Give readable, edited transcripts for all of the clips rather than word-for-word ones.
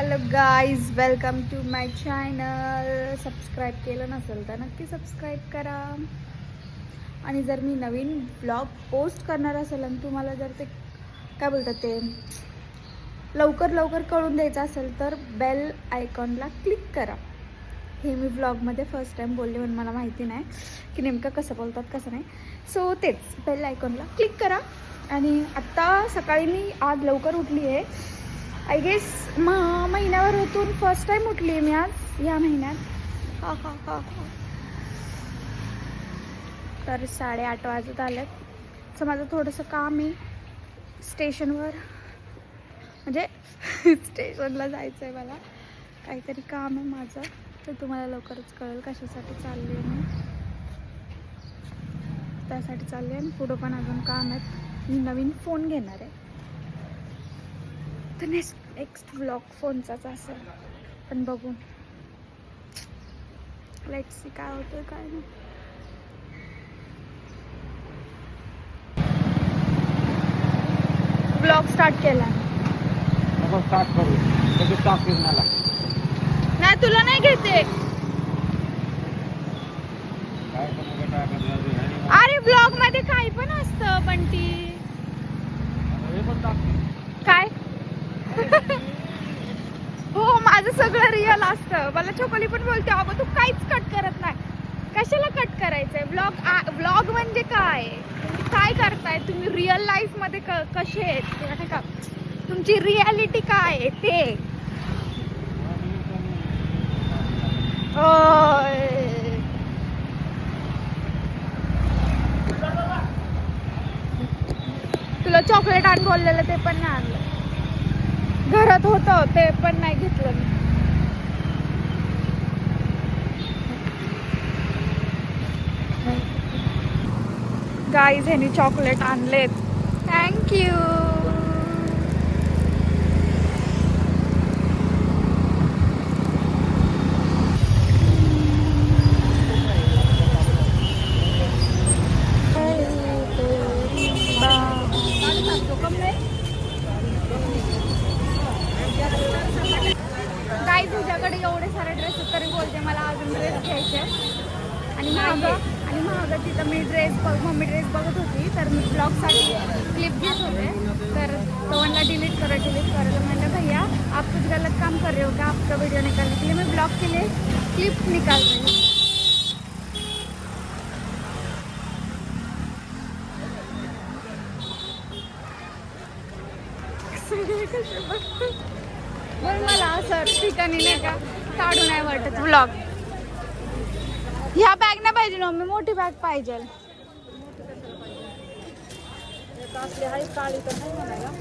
Hello guys, welcome to my channel. Subscribe केलं नसेल तर नक्की सबस्क्राईब करा. आणि जर मी नवीन ब्लॉग पोस्ट करणार असेल आणि तुम्हाला जर ते काय बोलतात ते लवकर कळून द्यायचं असेल तर बेल आयकॉनला क्लिक करा. हे मी ब्लॉगमध्ये फर्स्ट टाईम बोलले म्हणून मला माहिती नाही की नेमकं कसं बोलतात कसं नाही. सो तेच बेल आयकॉनला क्लिक करा. आणि आत्ता सकाळी मी आज लवकर उठली आहे. आय गेस महिन्यावर होतून फर्स्ट टाईम उठली आहे मी आज या महिन्यात. हा. तर 8:30 वाजत आलेत. तर माझं थोडंसं काम आहे स्टेशनवर, म्हणजे स्टेशनला जायचं आहे मला. काहीतरी काम आहे माझं, तर तुम्हाला लवकरच कळेल कशासाठी चालली आहे मी. त्यासाठी चालली आहे. आणि पुढं पण अजून काम आहेत. मी नवीन फोन घेणार आहे, तर नेक्स्ट व्लॉग फोनचाच असेल. पण बघू, लेट्स सी काय होतं काय नाही. ब्लॉग स्टार्ट केला नाही, तुला नाही घेते. अरे ब्लॉग मध्ये काही पण असतं बंटी. काय हो, माझं सगळं रिअल असतं. मला छोकली पण बोलते, अगं तू काहीच कट करत नाही. कशाला कट करायचंय? ब्लॉग म्हणजे काय? तुम्ही काय करताय? तुम्ही रिअल लाईफ मध्ये कसे आहेत का? तुमची रियालिटी काय आहे ते. तुला चॉकलेट आण बोललेलं ते पण नाही आणलं. घरात होतं ते पण नाही घेतलं मी. गाईज ह्यानी चॉकलेट आणलेत. थँक्यू. गाईज तुझ्याकडे एवढे सारे ड्रेसेस तरी बोलते मला अजून ड्रेस घ्यायचे. आणि महाग तिथं मी मम्मी ड्रेस बघत होती, तर मी ब्लॉगसाठी क्लिप घेत होते. तर तो म्हणला डिलीट करायला. म्हणलं भैया आप कुछ गलत काम कर रहे हो क्या? आपका वीडियो निकालने के लिए मैं ब्लॉग के लिए क्लिप निकाल रही हूँ. म्हणून मला असं ठिकाणी नाही का काढू नाही वाटत व्लॉग. ह्या बॅग नाही पाहिजे ना, मी मोठी बॅग पाहिजे.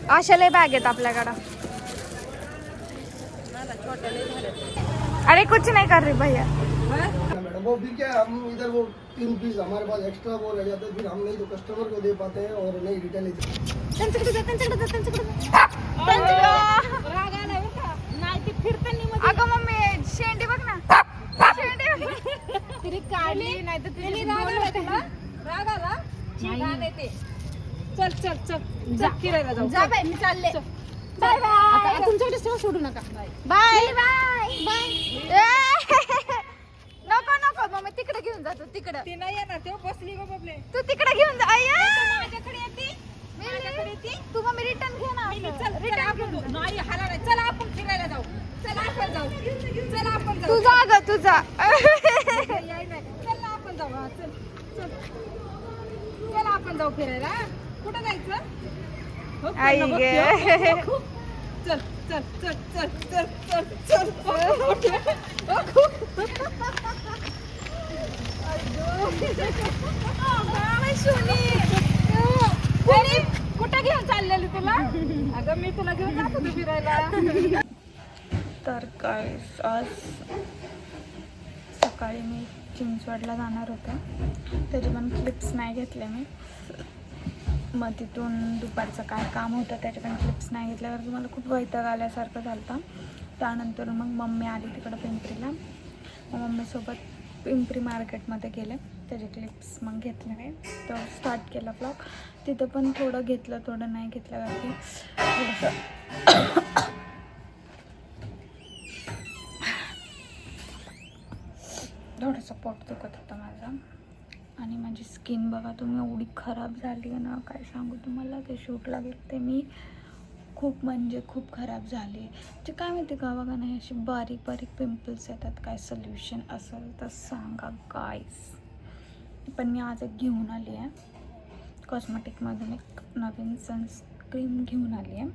अशा लय बॅग आहेत आपल्याकडं. अरे कुछ नहीं कर रही भैया. मैडम वो भी क्या, हम इधर वो 3 पीस हमारे पास एक्स्ट्रा वो रह जाते हैं, फिर हम नहीं तो कस्टमर को दे पाते हैं और नहीं रिटेल. अगं मम्मी शेंडी बघ ना. शेंडी काढली नाही तर राग आला. चल फिरायला जाऊ. जा बाई, मी चालले. Bye bye. तुमच्याकडे सोडू नका. बाय नको मम्मी, तिकडे घेऊन जातो. तिकडे ती नाही येणार, तेव्हा बसली गो बबले. तू तिकडे घेऊन जा. माझ्याकडे येते तू. मम्मी रिटर्न घे ना. नाही हाला नाही. चला आपण फिरायला जाऊ. चला आपण जाऊ. तू जा ग, तू जा. चल आपण जाऊ. चला आपण जाऊ फिरायला. कुठं जायचं? आई गे. चल. कुठं घेऊन चाललेली तुला? अगं मी तुला घेऊन जात होते फिरायला. तर काय, आज सकाळी मी चिंचवडला जाणार होते, त्याचे पण क्लिप्स नाही घेतले मी. मग तिथून दुपारचं काय काम होतं त्याचे पण क्लिप्स नाही घेतल्यावर तुम्हाला खूप वैताग आल्यासारखं झालं. त्यानंतर मग मम्मी आली तिकडं पिंपरीला. मग मम्मीसोबत पिंपरी मार्केटमध्ये गेले, त्याचे क्लिप्स मग घेतले नाही. तर स्टार्ट केला ब्लॉग. तिथं पण थोडं घेतलं थोडं नाही घेतलं, कारण की थोडंसं थोडंसं पोट दुखत होतं माझं आणि माझी स्किन बघा तुम्ही एवढी खराब झाली आहे ना, काय सांगू तुम्हाला. ते शूटला गेले ते मी खूप म्हणजे खूप खराब झाली. ते काय माहिती का बघा नाही, अशी बारीक बारीक पिंपल्स येतात. काय सोल्युशन असेल तर सांगा गाईस. पण मी आज एक घेऊन आली आहे कॉस्मेटिकमधून, एक नवीन सनस्क्रीम घेऊन आली आहे.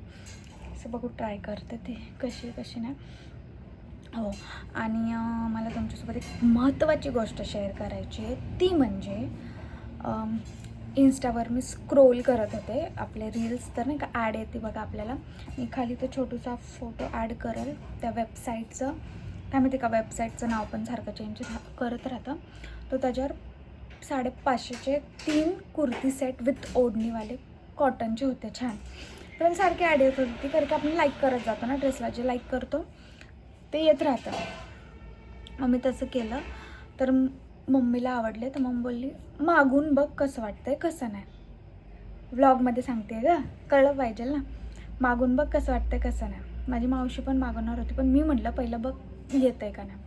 असं बघू ट्राय करते ते कशी नाही. हो, आणि मला तुमच्यासोबत एक महत्त्वाची गोष्ट शेअर करायची आहे. ती म्हणजे इंस्टावर मी स्क्रोल करत होते, आपले रील्स तर नाही का ॲड येते बघा आपल्याला. मी खाली तो छोटूसा फोटो ॲड करेल त्या वेबसाईटचं, काय माहिती का वेबसाईटचं नाव पण सारखं चेंज करत राहतं. तो त्याच्यावर 550चे 3 कुर्ती सेट विथ ओढणीवाले कॉटनचे होते छान. तर मला सारखे ॲड येत होती, कारण की आपण लाईक करत जातो ना, ड्रेसला जे लाईक करतो ते येत राहतं. मग मी तसं केलं तर मम्मीला आवडले, तर मम्मी बोलली मागून बघ कसं वाटतंय कसं नाही. व्लॉगमध्ये सांगते ग, कळलं पाहिजे ना, मागून बघ कसं वाटतंय कसं नाही. माझी मावशी पण मागवणार होती, पण मी म्हटलं पहिलं बघ येतं आहे का नाही.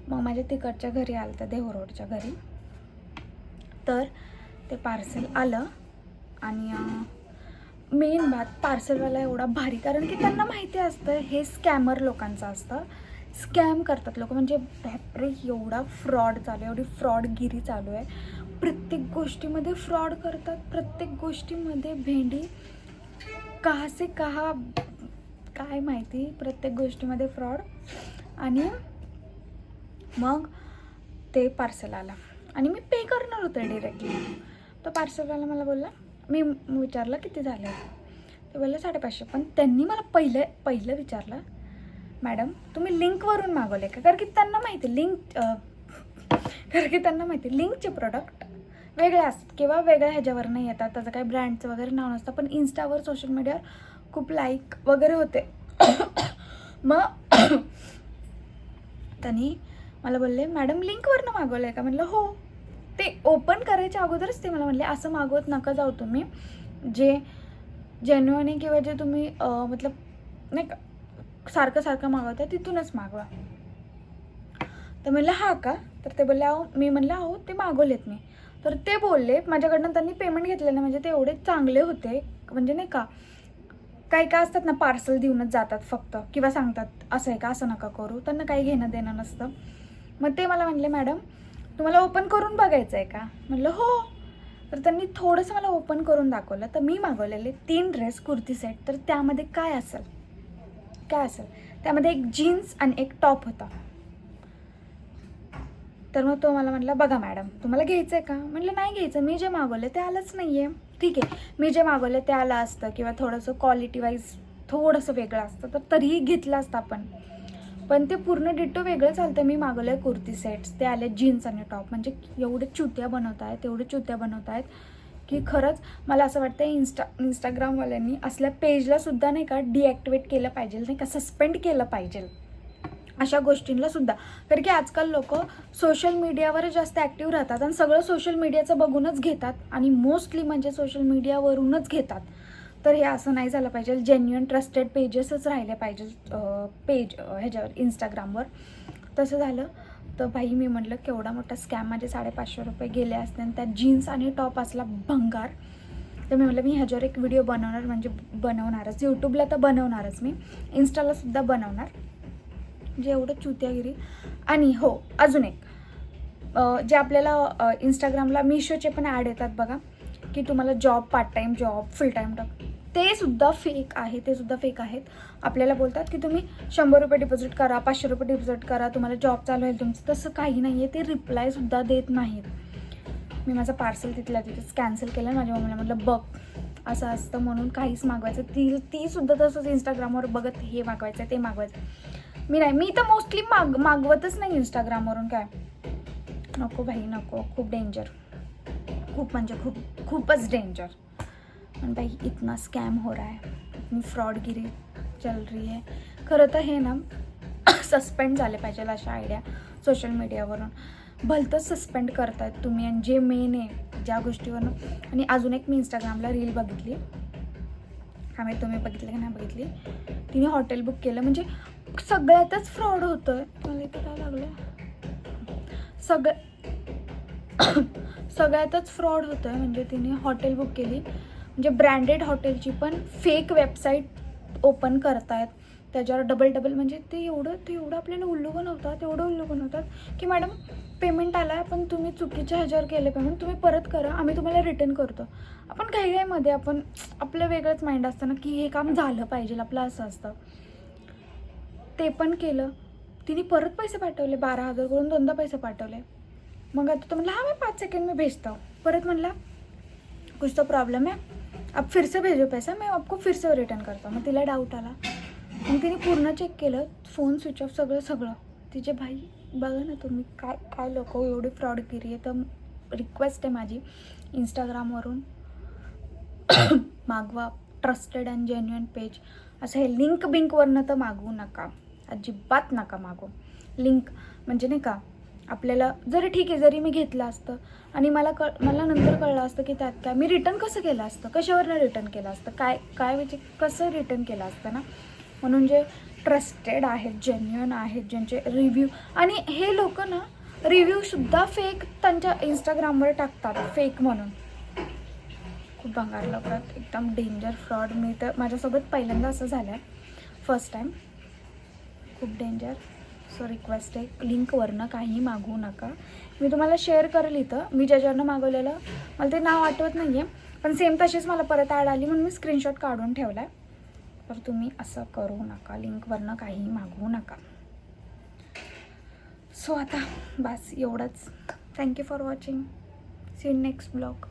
मग माझ्या तिकडच्या घरी आलं तर देहू रोडच्या घरी, तर ते पार्सल आलं. आणि मेन बात पार्सलवाला एवढा भारी, कारण की त्यांना माहिती असतं हे स्कॅमर लोकांचं असतं, स्कॅम करतात लोक. म्हणजे बापरे एवढा फ्रॉड चालू आहे, एवढी फ्रॉडगिरी चालू आहे. प्रत्येक गोष्टीमध्ये फ्रॉड करतात, प्रत्येक गोष्टीमध्ये भेंडी कहा से कहा काय माहिती, प्रत्येक गोष्टीमध्ये फ्रॉड. आणि मग ते पार्सल आला आणि मी पे करणार होते डिरेक्टली. तो पार्सलवाला मला बोलला, मी विचारलं किती झालं, ते बोललं 550. पण त्यांनी मला पहिलं विचारलं मॅडम तुम्ही लिंकवरून मागवले का, कारण की त्यांना माहिती लिंकचे प्रोडक्ट वेगळे असतात किंवा वेगळ्या ह्याच्यावर नाही येतात, त्याचं काही ब्रँडचं वगैरे नाव नसतं. पण इन्स्टावर सोशल मीडियावर खूप लाईक वगैरे होते. मग त्यांनी मला बोलले मॅडम लिंकवरनं मागवलं आहे का. म्हटलं हो. ते ओपन करायच्या अगोदरच ते मला म्हणले असं मागवत नका जाऊ तुम्ही, जे जेन्युइन आहे किंवा जे तुम्ही मतलब नाही का सारखं मागवता तिथूनच मागवा. तर म्हणलं हा का, तर ते बोलले अहो, मी म्हणलं अहो ते मागवलेत मी. तर ते बोलले माझ्याकडनं त्यांनी पेमेंट घेतलेलं, म्हणजे ते एवढे चांगले होते. म्हणजे नाही का काही काय असतात ना पार्सल देऊनच जातात फक्त, किंवा सांगतात असं आहे का असं नका करू, त्यांना काही घेणं देणं नसतं. मग ते मला म्हणले मॅडम तुम्हाला ओपन करून बघायचं आहे का. म्हटलं हो. तर त्यांनी थोडंसं मला ओपन करून दाखवलं. तर मी मागवलेले 3 ड्रेस कुर्ती सेट. तर त्यामध्ये काय असेल त्यामध्ये एक जीन्स आणि एक टॉप होता. तर मग तो मला म्हटला बघा मॅडम तुम्हाला घ्यायचं आहे का. म्हटलं नाही घ्यायचं, मी जे मागवलं ते आलंच नाही आहे. ठीक आहे, मी जे मागवलं ते आलं असतं किंवा थोडंसं क्वालिटी वाईज थोडंसं वेगळं असतं तर तरीही घेतलं असतं आपण. पण ते पूर्ण डिट्टो वेगळं चालतं. मी मागवलं आहे कुर्ती सेट्स, ते आले जीन्स आणि टॉप. म्हणजे एवढे चुत्या बनवत आहेत की खरंच मला असं वाटतं इंस्टाग्रामवाल्यांनी असल्या पेजला सुद्धा नाही का डिॲक्टिवेट केलं पाहिजे, नाही का सस्पेंड केलं पाहिजे अशा गोष्टींना सुद्धा. कारण की आजकाल लोक सोशल मीडियावर जास्त ॲक्टिव्ह राहतात आणि सगळं सोशल मीडियाचं बघूनच घेतात आणि मोस्टली म्हणजे सोशल मीडियावरूनच घेतात. तर हे असं नाही झालं पाहिजे. जेन्युइन ट्रस्टेड पेजेसच राहिले पाहिजे पेज ह्याच्यावर इंस्टाग्रामवर. तसं झालं तर बाई मी म्हटलं केवढा मोठा स्कॅम, माझे 550 रुपये गेले असते आणि त्यात जीन्स आणि टॉप असला भंगार. तर मी म्हटलं मी ह्याच्यावर एक व्हिडिओ बनवणार, म्हणजे बनवणारच, यूट्यूबला तर बनवणारच, मी इन्स्टालासुद्धा बनवणार, म्हणजे एवढं चुत्यागिरी. आणि हो अजून एक जे आपल्याला इंस्टाग्रामला मिशोचे पण ॲड येतात बघा, की तुम्हाला जॉब, पार्ट टाईम जॉब, फुल टाईम जॉब, ते सुद्धा फेक आहेत. आपल्याला बोलतात की तुम्ही 100 रुपये डिपॉझिट करा, 500 रुपये डिपॉझिट करा, तुम्हाला जॉब चालू होईल तुमचं. तसं काही नाही आहे. ते रिप्लायसुद्धा देत नाहीत. मी माझं पार्सल तिथेच कॅन्सल केलं. माझ्या मम्मीला म्हटलं बघ असं असतं म्हणून काहीच मागवायचं. ती सुद्धा तसंच इंस्टाग्रामवर बघत हे मागवायचं ते मागवायचं. मी तर मोस्टली मागवतच नाही इंस्टाग्रामवरून. काय नको भाई नको, खूप डेंजर, खूप म्हणजे खूपच डेंजर. पण भाई इतना स्कॅम हो रहा है, इतनी फ्रॉडगिरी चल रही है. खरं तर हे ना सस्पेंड झाले पाहिजे अशा आयडिया सोशल मीडियावरून. भलतंच सस्पेंड करतायत तुम्ही. आणि जे मेन आहे ज्या गोष्टीवरून. आणि अजून एक मी इंस्टाग्रामला रील बघितली, हा मी तुम्ही बघितली की नाही बघितली, तिने हॉटेल बुक केलं. म्हणजे सगळ्यातच फ्रॉड होतं आहे. मला इथे काय लागलं, सगळ्यातच फ्रॉड होतं आहे. म्हणजे तिने हॉटेल बुक केली, म्हणजे ब्रँडेड हॉटेलची पण फेक वेबसाईट ओपन करतायत, त्याच्यावर डबल म्हणजे ते एवढं आपल्याला उल्लू बनवतात, एवढं उल्लू बनवतात की मॅडम पेमेंट आला आहे पण तुम्ही चुकीच्या ह्याच्यावर केलं पेमेंट, तुम्ही परत करा, आम्ही तुम्हाला रिटर्न करतो. आपण काही आपण आपलं वेगळंच माइंड असतं ना की हे काम झालं पाहिजे, आपलं असं असतं. ते पण केलं तिने, परत पैसे पाठवले, 12,000 करून 2दा पैसे पाठवले. मग आता तो म्हणला हाँ मैं 5 सेकंड में भेजता हूँ. परत म्हणला कुछ तो प्रॉब्लम है, अब फिर से भेजो पैसा, मैं आपको फिर से रिटर्न करता. मग तिला डाऊट आला, मग तिने पूर्ण चेक केलं, फोन स्विच ऑफ, सगळं. तिचे भाई बघा ना तुम्ही, काय लोक एवढी फ्रॉडगिरी आहे. तर रिक्वेस्ट आहे माझी, इंस्टाग्रामवरून मागवा, ट्रस्टेड अँड जेन्युइन पेज. असं हे लिंक बिंकवरनं तर मागवू नका, अजिबात नका मागू. लिंक म्हणजे नाही का, आपल्याला जरी ठीक आहे, जरी मी घेतलं असतं आणि मला नंतर कळलं असतं की त्यात काय, मी रिटर्न कसं केलं असतं, कशावरनं रिटर्न केलं असतं, काय म्हणजे कसं रिटर्न केलं असतं ना. म्हणून जे ट्रस्टेड आहेत, जेन्युइन आहेत, ज्यांचे रिव्ह्यू, आणि हे लोक ना रिव्ह्यूसुद्धा फेक त्यांच्या इंस्टाग्रामवर टाकतात, फेक म्हणून. खूप भंगार लोकात, एकदम डेंजर फ्रॉड. मी तर माझ्यासोबत पहिल्यांदा असं झालं आहे, फर्स्ट टाईम. खूप डेंजर. सो रिक्वेस्ट आहे, लिंकवरनं काही मागवू नका. मी तुम्हाला शेअर करेल इथं, मी ज्याच्यावरनं मागवलेलं, मला ते नाव आठवत नाही आहे, पण सेम तशीच मला परत ॲड आली म्हणून मी स्क्रीनशॉट काढून ठेवला आहे. तर तुम्ही असं करू नका, लिंकवरनं काहीही मागवू नका. सो आता बस एवढंच. Thank you for watching. See you next blog.